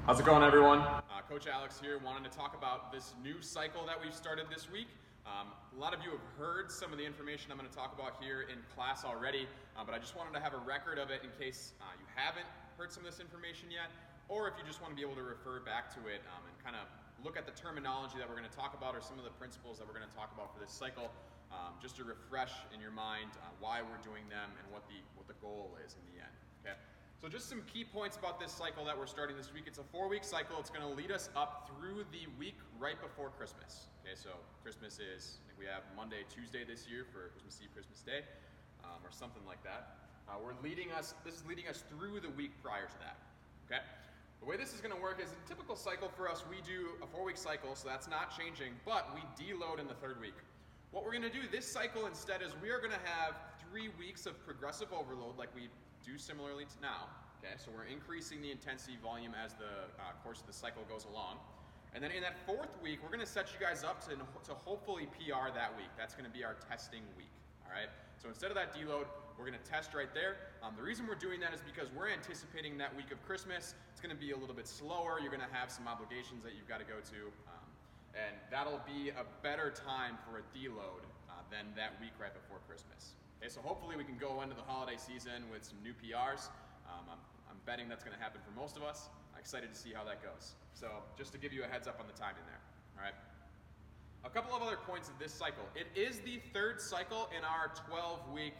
How's it going, everyone? Coach Alex here, wanting to talk about this new cycle that we've started this week. A lot of you have heard some of the information I'm going to talk about here in class already, but I just wanted to have a record of it in case you haven't heard some of this information yet, or if you just want to be able to refer back to it and kind of look at the terminology that we're going to talk about or some of the principles that we're going to talk about for this cycle, just to refresh in your mind why we're doing them and what the goal is in the end. Okay. So just some key points about this cycle that we're starting this week. It's a 4-week cycle. It's going to lead us up through the week right before Christmas. Okay, so Christmas is, I think we have Monday, Tuesday this year for Christmas Eve, Christmas Day, or something like that. This is leading us through the week prior to that. Okay, the way this is going to work is a typical cycle for us. We do a 4-week cycle, so that's not changing, but we deload in the 3rd week. What we're going to do this cycle instead is we are going to have 3 weeks of progressive overload like we do similarly to now. Okay, so we're increasing the intensity volume as the course of the cycle goes along. And then in that 4th week, we're going to set you guys up to hopefully PR that week. That's going to be our testing week. All right, so instead of that deload, we're going to test right there. The reason we're doing that is because we're anticipating that week of Christmas. It's going to be a little bit slower. You're going to have some obligations that you've got to go to. And that'll be a better time for a deload than that week right before Christmas. Okay, so hopefully we can go into the holiday season with some new PRs. I'm betting that's going to happen for most of us. I'm excited to see how that goes. So just to give you a heads up on the timing there. All right. A couple of other points of this cycle. It is the 3rd cycle in our 12-week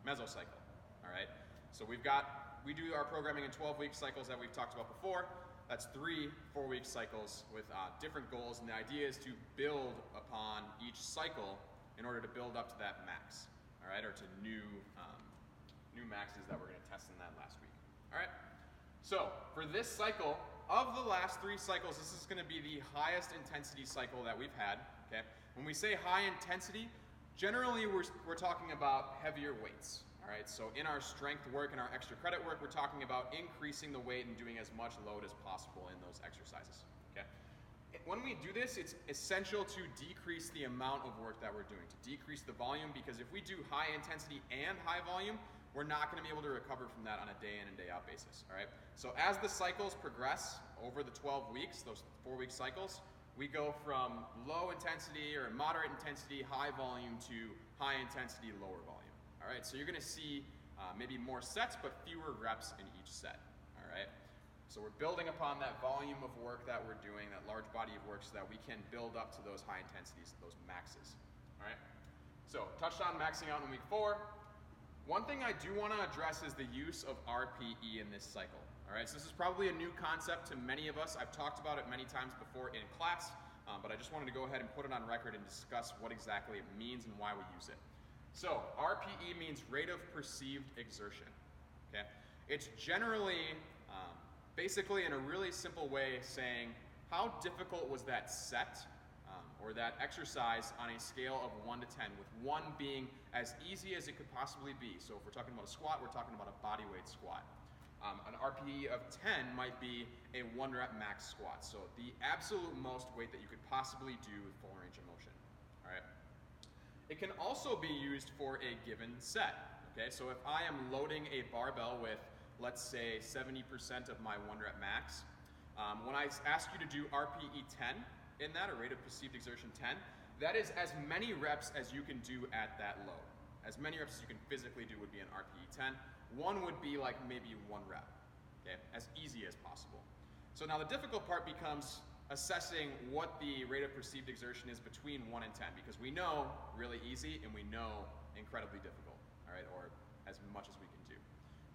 mesocycle. All right. So we do our programming in 12-week cycles that we've talked about before. That's 3 4-week cycles with different goals, and the idea is to build upon each cycle in order to build up to that max. All right, or to new maxes that we're going to test in that last week. All right, so for this cycle, of the last 3 cycles, this is going to be the highest intensity cycle that we've had. Okay, when we say high intensity, generally we're talking about heavier weights. All right, so in our strength work and our extra credit work, we're talking about increasing the weight and doing as much load as possible in those exercises. Okay. When we do this, it's essential to decrease the amount of work that we're doing, to decrease the volume, because if we do high intensity and high volume, we're not going to be able to recover from that on a day in and day out basis. All right. So as the cycles progress over the 12 weeks, those 4-week cycles, we go from low intensity or moderate intensity, high volume to high intensity, lower volume. All right. So you're going to see maybe more sets, but fewer reps in each set. All right. So we're building upon that volume of work that we're doing, that large body of work, so that we can build up to those high intensities, those maxes. All right. So touched on maxing out in week 4. One thing I do want to address is the use of RPE in this cycle. All right, so this is probably a new concept to many of us. I've talked about it many times before in class, but I just wanted to go ahead and put it on record and discuss what exactly it means and why we use it. So RPE means rate of perceived exertion. Okay, it's generally, basically in a really simple way, saying how difficult was that set or that exercise on a scale of 1 to 10, with 1 being as easy as it could possibly be. So if we're talking about a squat, we're talking about a body weight squat. An RPE of 10 might be a 1-rep max squat. So the absolute most weight that you could possibly do with full range of motion. All right. It can also be used for a given set. Okay, so if I am loading a barbell with, let's say, 70% of my 1-rep max, when I ask you to do RPE 10, in that, or rate of perceived exertion 10, that is as many reps as you can do at that load. As many reps as you can physically do would be an RPE 10. 1 would be like maybe 1 rep, okay? As easy as possible. So now the difficult part becomes assessing what the rate of perceived exertion is between 1 and 10, because we know really easy and we know incredibly difficult, all right, or as much as we can do.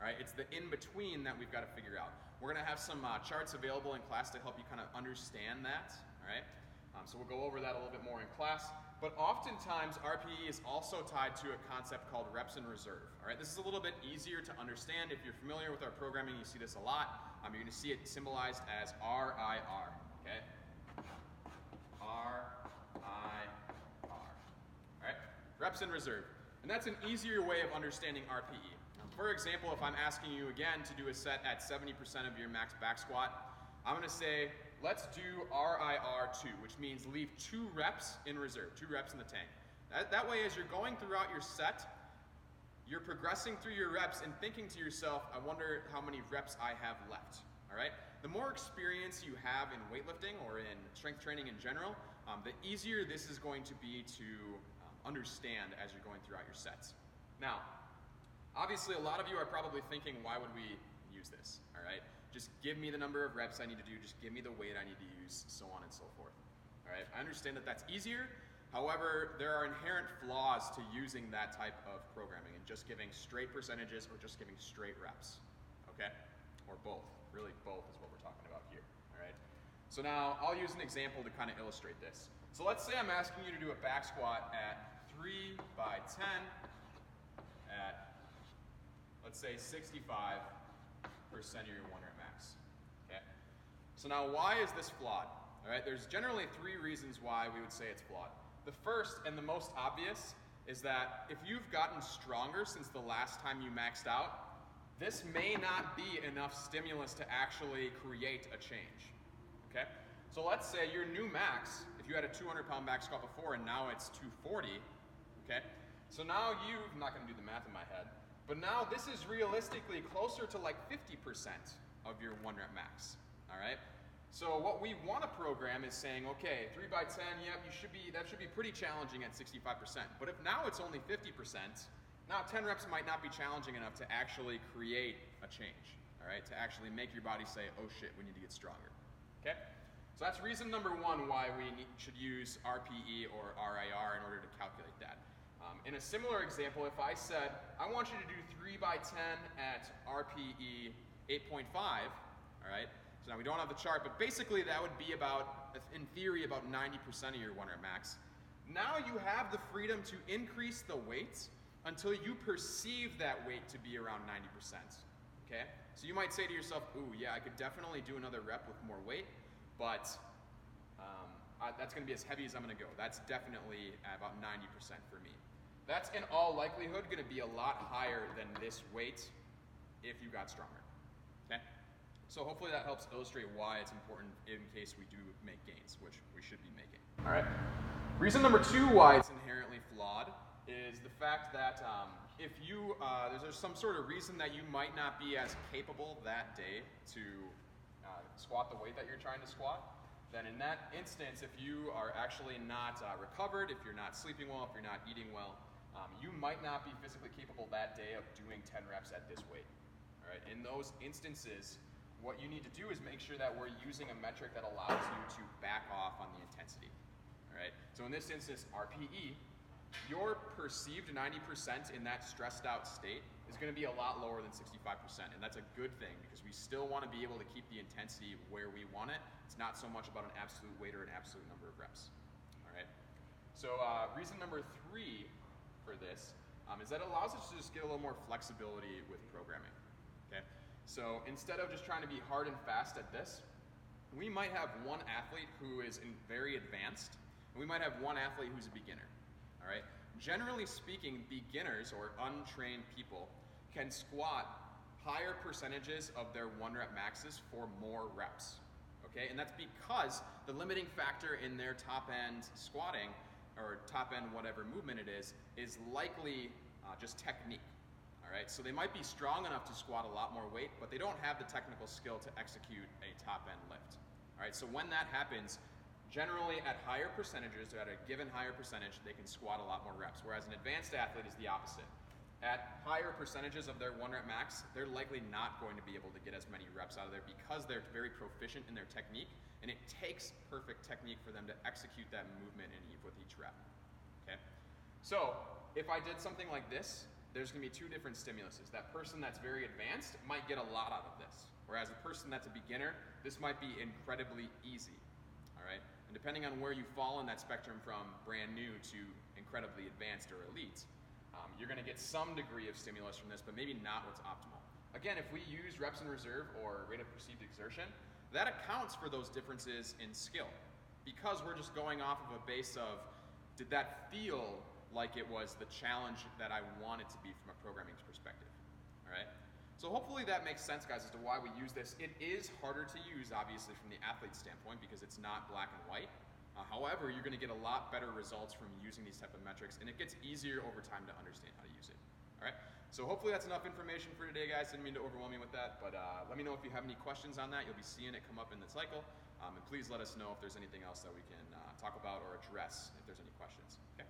All right, it's the in-between that we've got to figure out. We're going to have some charts available in class to help you kind of understand that. All right, so we'll go over that a little bit more in class. But oftentimes, RPE is also tied to a concept called reps in reserve. All right, this is a little bit easier to understand. If you're familiar with our programming, you see this a lot. You're going to see it symbolized as RIR. Okay, RIR. All right, reps in reserve, and that's an easier way of understanding RPE. For example, if I'm asking you again to do a set at 70% of your max back squat, I'm going to say, let's do RIR 2, which means leave 2 reps in reserve, 2 reps in the tank. That way, as you're going throughout your set, you're progressing through your reps and thinking to yourself, I wonder how many reps I have left. all right? The more experience you have in weightlifting or in strength training in general, the easier this is going to be to understand as you're going throughout your sets. Now, obviously a lot of you are probably thinking, why would we use this, all right? Just give me the number of reps I need to do, just give me the weight I need to use, so on and so forth, all right? I understand that that's easier. However, there are inherent flaws to using that type of programming and just giving straight percentages or just giving straight reps, okay? Or both, really both is what we're talking about here, all right? So now I'll use an example to kind of illustrate this. So let's say I'm asking you to do a back squat at 3 by 10 at, let's say 65% of your 1 rep max, okay? So now why is this flawed? All right, there's generally 3 reasons why we would say it's flawed. The first and the most obvious is that if you've gotten stronger since the last time you maxed out, this may not be enough stimulus to actually create a change, okay? So let's say your new max, if you had a 200-pound back squat before and now it's 240, okay? So now I'm not gonna do the math in my head, but now this is realistically closer to like 50% of your 1 rep max, all right? So what we want to program is saying, okay, 3 by 10, yep, that should be pretty challenging at 65%. But if now it's only 50%, now 10 reps might not be challenging enough to actually create a change, all right? To actually make your body say, oh shit, we need to get stronger, okay? So that's reason number 1 why we should use RPE or RIR in order to calculate that. In a similar example, if I said, I want you to do 3 by 10 at RPE 8.5, all right? So now we don't have the chart, but basically that would be about, in theory, about 90% of your 1 rep max. Now you have the freedom to increase the weight until you perceive that weight to be around 90%, okay? So you might say to yourself, ooh, yeah, I could definitely do another rep with more weight, but that's gonna be as heavy as I'm gonna go. That's definitely about 90% for me. That's in all likelihood gonna be a lot higher than this weight if you got stronger, okay? So hopefully that helps illustrate why it's important in case we do make gains, which we should be making. All right. Reason number 2 why it's inherently flawed is the fact that if there's some sort of reason that you might not be as capable that day to squat the weight that you're trying to squat, then in that instance, if you are actually not recovered, if you're not sleeping well, if you're not eating well, you might not be physically capable that day of doing 10 reps at this weight. All right. In those instances, what you need to do is make sure that we're using a metric that allows you to back off on the intensity, all right? So in this instance, RPE, your perceived 90% in that stressed out state is gonna be a lot lower than 65%, and that's a good thing because we still wanna be able to keep the intensity where we want it. It's not so much about an absolute weight or an absolute number of reps, all right? So reason number 3 for this is that it allows us to just get a little more flexibility with programming, okay? So instead of just trying to be hard and fast at this, we might have one athlete who is very advanced, and we might have one athlete who's a beginner, all right? Generally speaking, beginners or untrained people can squat higher percentages of their 1 rep maxes for more reps, okay? And that's because the limiting factor in their top end squatting, or top end whatever movement it is likely just technique. All right, so they might be strong enough to squat a lot more weight, but they don't have the technical skill to execute a top end lift. All right, so when that happens, generally at higher percentages, or at a given higher percentage, they can squat a lot more reps, whereas an advanced athlete is the opposite. At higher percentages of their 1 rep max, they're likely not going to be able to get as many reps out of there because they're very proficient in their technique, and it takes perfect technique for them to execute that movement with each rep, okay? So if I did something like this, there's gonna be 2 different stimuluses. That person that's very advanced might get a lot out of this, whereas a person that's a beginner, this might be incredibly easy, all right? And depending on where you fall in that spectrum from brand new to incredibly advanced or elite, you're gonna get some degree of stimulus from this, but maybe not what's optimal. Again, if we use reps in reserve or rate of perceived exertion, that accounts for those differences in skill because we're just going off of a base of, did that feel like it was the challenge that I want it to be from a programming perspective, all right? So hopefully that makes sense, guys, as to why we use this. It is harder to use, obviously, from the athlete standpoint because it's not black and white. However, you're gonna get a lot better results from using these type of metrics, and it gets easier over time to understand how to use it, all right? So hopefully that's enough information for today, guys. Didn't mean to overwhelm you with that, but let me know if you have any questions on that. You'll be seeing it come up in the cycle. And please let us know if there's anything else that we can talk about or address if there's any questions. Okay.